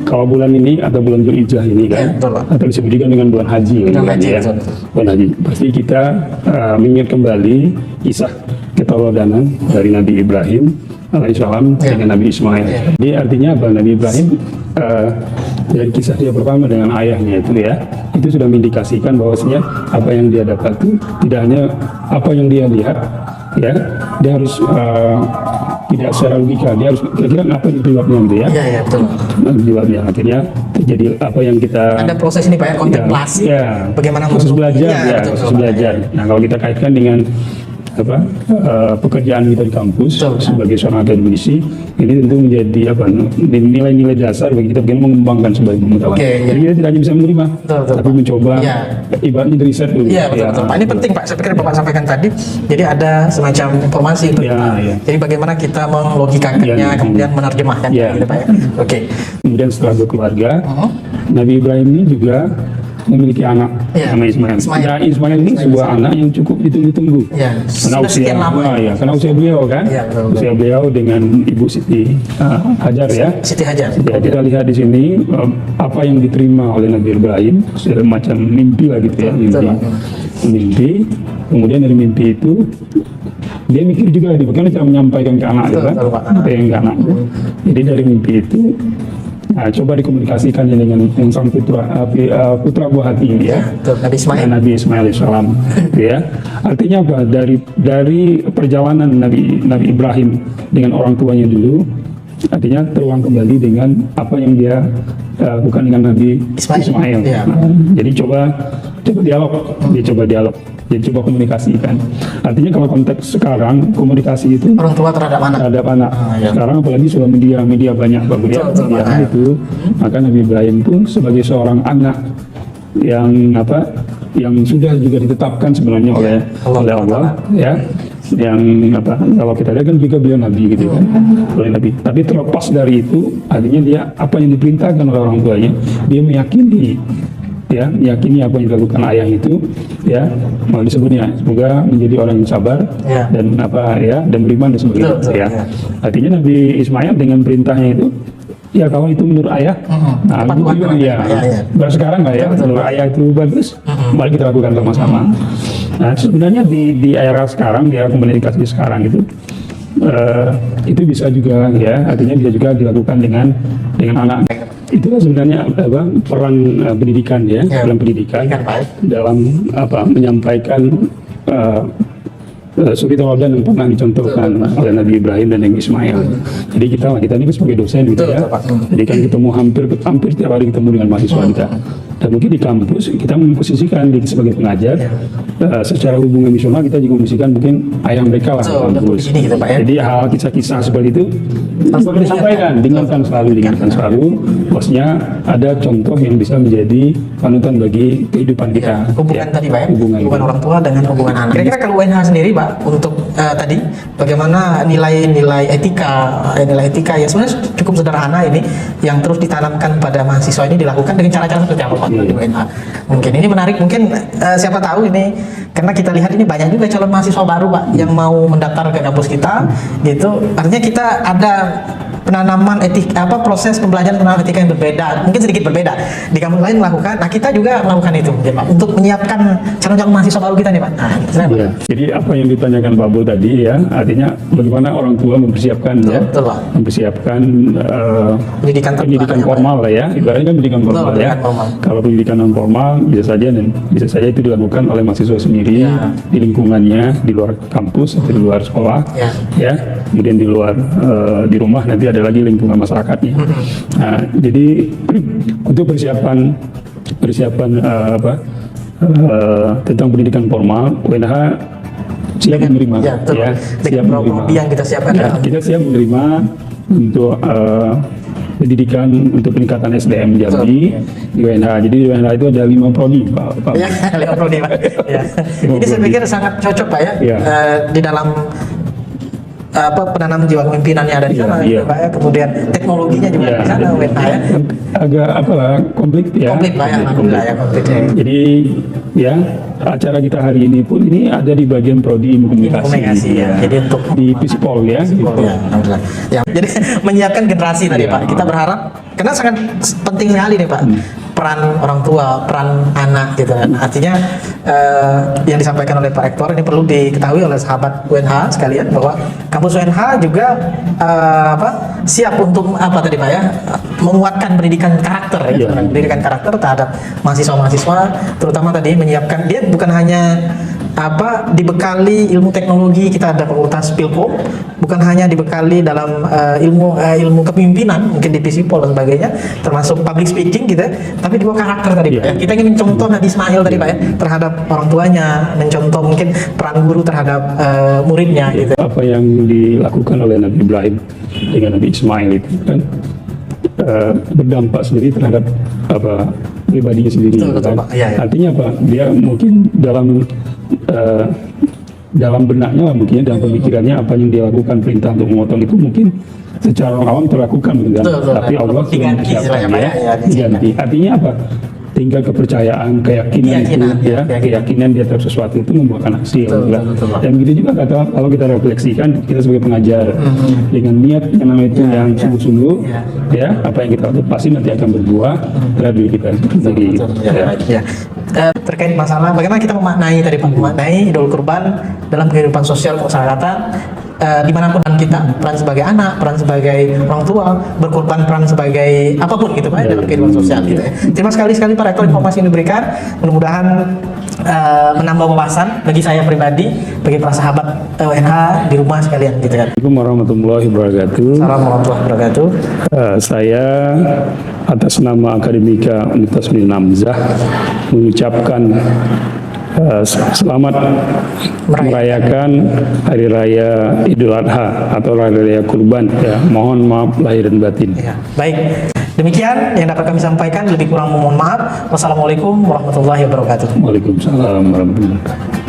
kalau bulan ini atau bulan Dzulhijjah ini kan, betul, Pak. atau disebut juga dengan bulan haji, Bulan kan, haji, ya. betul. Bulan haji. Pasti kita mengingat kembali kisah keteladanan dari Nabi Ibrahim alaihissalam dengan Nabi Ismail. Jadi artinya apa? Nabi Ibrahim dari kisah dia pertama dengan ayahnya itu sudah mengindikasikan bahwasanya apa yang dia dapat itu tidak hanya apa yang dia lihat, ya, dia harus tidak secara logika, dia harus kira-kira apa penyebabnya gitu ya. Iya, betul. Penyebabnya akhirnya terjadi apa yang kita Ada proses ini Pak ya, kontemplasi. Bagaimana proses belajar, betul, proses Pak. belajar. Nah, kalau kita kaitkan dengan pekerjaan kita di kampus sebagai seorang akademisi, ini tentu menjadi nilai-nilai dasar bagi kita bagaimana mengembangkan sebagai pengetahuan. Jadi kita tidak hanya bisa menerima, tapi mencoba ibaratnya riset dulu. Iya, betul. Pak, ini penting Pak. Saya pikir Bapak sampaikan tadi. Jadi ada semacam informasi itu. Jadi bagaimana kita melogikakannya, kemudian menerjemahkannya, gitu Pak ya. Oke. Kemudian setelah berkeluarga, Nabi Ibrahim ini juga memiliki anak nama Ismail. Ya, Ismail ini sebuah anak yang cukup ditunggu-tunggu. Karena usia karena usia beliau kan, usia beliau dengan Ibu Siti Hajar ya. Siti Hajar. Kita lihat di sini apa yang diterima oleh Nabi Ibrahim, semacam mimpi lah gitu ya, mimpi. Kemudian dari mimpi itu dia mikir juga bagaimana cara menyampaikan ke anak, ke anak. Jadi dari mimpi itu coba dikomunikasikan dengan sang putra buah hati ya, Nabi Ismail alaihissalam, ya. Artinya apa? Dari perjalanan Nabi Ibrahim dengan orang tuanya dulu, artinya terulang kembali dengan apa yang dia lakukan dengan Nabi Ismail. Jadi coba dialog. Jadi coba komunikasikan. Artinya kalau konteks sekarang komunikasi itu orang tua terhadap anak. Sekarang apalagi sudah media banyak media itu, maka Nabi Ibrahim pun sebagai seorang anak yang sudah juga ditetapkan sebenarnya oleh Allah ya. Yang kalau kita lihat kan juga beliau nabi gitu kan, oleh nabi. Tapi terlepas dari itu, artinya dia apa yang diperintahkan oleh orang tuanya, dia meyakini apa yang dilakukan ayah itu, ya, mau disebutnya semoga menjadi orang yang sabar dan dan beriman dan sebagainya. Artinya Nabi Ismail dengan perintahnya itu, ya kalau itu menurut ayah, sekarang nggak ya, menurut ayah itu bagus, mari kita lakukan sama-sama. Nah, sebenarnya di era sekarang, di era komunikasi sekarang itu bisa juga ya, artinya bisa juga dilakukan dengan anak. Itulah sebenarnya peran pendidikan ya, dalam pendidikan dalam menyampaikan suri tauladan yang pernah dicontohkan oleh Nabi Ibrahim dan Nabi Ismail. Jadi kita ini sebagai dosen gitu ya. Jadi kan ketemu hampir setiap hari ketemu dengan mahasiswa kita. Dan mungkin di kampus kita memposisikan diri sebagai pengajar, secara hubungan misional kita juga memposisikan mungkin ayah mereka lah di kampus. Jadi hal kisah-kisah seperti itu disampaikan, diingatkan selalu, bosnya ada contoh yang bisa menjadi panutan bagi kehidupan kita. Hubungan tadi Pak ya, hubungan orang tua dengan hubungan anak. Kira-kira kalau UNH sendiri Pak, untuk tadi bagaimana nilai etika yang sebenarnya cukup sederhana ini yang terus ditanamkan pada mahasiswa ini dilakukan dengan cara-cara seperti apa Pak di UNH? Mungkin ini menarik, mungkin siapa tahu ini, karena kita lihat ini banyak juga calon mahasiswa baru Pak yang mau mendaftar ke kampus kita gitu. Artinya kita ada penanaman proses pembelajaran penanaman etika yang berbeda, mungkin sedikit berbeda di kampus lain melakukan. Nah, kita juga melakukan itu ya, Pak, untuk menyiapkan calon-calon mahasiswa baru kita nih Pak. Nah, jadi apa yang ditanyakan Pak Bul tadi ya, artinya bagaimana orang tua mempersiapkan pendidikan formal lah ya, ibaratnya kan pendidikan formal ya. Kalau pendidikan non formal bisa saja itu dilakukan oleh mahasiswa sendiri di lingkungannya, di luar kampus atau di luar sekolah ya, kemudian di luar di rumah nanti ada lagi lingkungan masyarakatnya. Nah, jadi untuk persiapan tentang pendidikan formal, UNH siap menerima siap menerima. Yang kita siapkan. Kita siap menerima untuk pendidikan untuk peningkatan SDM Jambi di UNH. Jadi di UNH itu ada 5 prodi Pak. Ya, 5 prodi Pak. Ini saya pikir sangat cocok Pak ya, di dalam penanam jiwa kepemimpinannya ada di sana, Iya. Pak ya. Kemudian teknologinya juga Iya. di sana, WNH ya. Agak apalah komplit ya. Komplit Pak ya, alhamdulillah ya komplit ya. Jadi ya acara kita hari ini pun ini ada di bagian prodi ilmu komunikasi. Komunikasi ya. Jadi untuk di Pispol ya. Gitu. ya, alhamdulillah. Ya, jadi menyiapkan generasi tadi Iya. Pak. Kita berharap karena sangat penting sekali nih Pak. Peran orang tua, peran anak gitu kan. Artinya yang disampaikan oleh Pak Rektor ini perlu diketahui oleh sahabat UNH sekalian bahwa kampus UNH juga siap untuk apa tadi Pak ya, menguatkan pendidikan karakter ya, Iya. pendidikan karakter terhadap mahasiswa-mahasiswa, terutama tadi menyiapkan dia bukan hanya dibekali ilmu teknologi, kita ada fakultas Pilkom, bukan hanya dibekali dalam ilmu kepemimpinan mungkin di Visipol dan sebagainya, termasuk public speaking gitu ya, tapi juga karakter tadi Pak ya. Iya. Kita ingin mencontoh Nabi Ismail tadi Pak ya, terhadap orang tuanya, mencontoh mungkin peran guru terhadap muridnya gitu. Apa yang dilakukan oleh Nabi Ibrahim dengan Nabi Ismail itu kan berdampak sendiri terhadap pribadinya sendiri. Betul, betul, kan? Pak. Iya, iya. Artinya apa? Dia mungkin dalam benaknya lah, mungkin dalam pemikirannya apa yang dia lakukan, perintah untuk memotong itu mungkin secara awam terlakukan gitu kan. Betul, betul. Tapi Allah sudah Diganti mempersiapkan istilahnya, Pak, dia, ya, diganti. Artinya apa? Tinggal kepercayaan, keyakinan itu Keyakinan, ya, keyakinan. keyakinan dia terhadap sesuatu itu membuahkan hasil. Betul, gitu kan. betul, Pak. Dan begitu juga kalau kita refleksikan, kita sebagai pengajar dengan niat yang namanya itu yang sungguh-sungguh, ya apa yang kita lakukan pasti nanti akan berbuah terhadap diri kita sendiri. Ya. Terkait masalah bagaimana kita memaknai tadi Pak, memaknai Idul Kurban dalam kehidupan sosial kemasyarakatan, dimanapun kita, peran sebagai anak, peran sebagai orang tua, berkorban peran sebagai apapun gitu Pak dalam kehidupan sosial gitu ya. Terima sekali Pak Rektor informasi yang diberikan, mudah-mudahan menambah wawasan bagi saya pribadi, bagi para sahabat UNH di rumah sekalian gitu kan. Assalamualaikum warahmatullahi wabarakatuh. Assalamualaikum warahmatullahi wabarakatuh. Saya atas nama Akademika Universitas Uin Hamzah mengucapkan selamat merayakan Hari Raya Idul Adha atau Hari Raya Kurban. Ya, mohon maaf lahir dan batin. Ya, baik. Demikian yang dapat kami sampaikan, lebih kurang mohon maaf. Wassalamualaikum warahmatullahi wabarakatuh. Waalaikumsalam warahmatullahi wabarakatuh.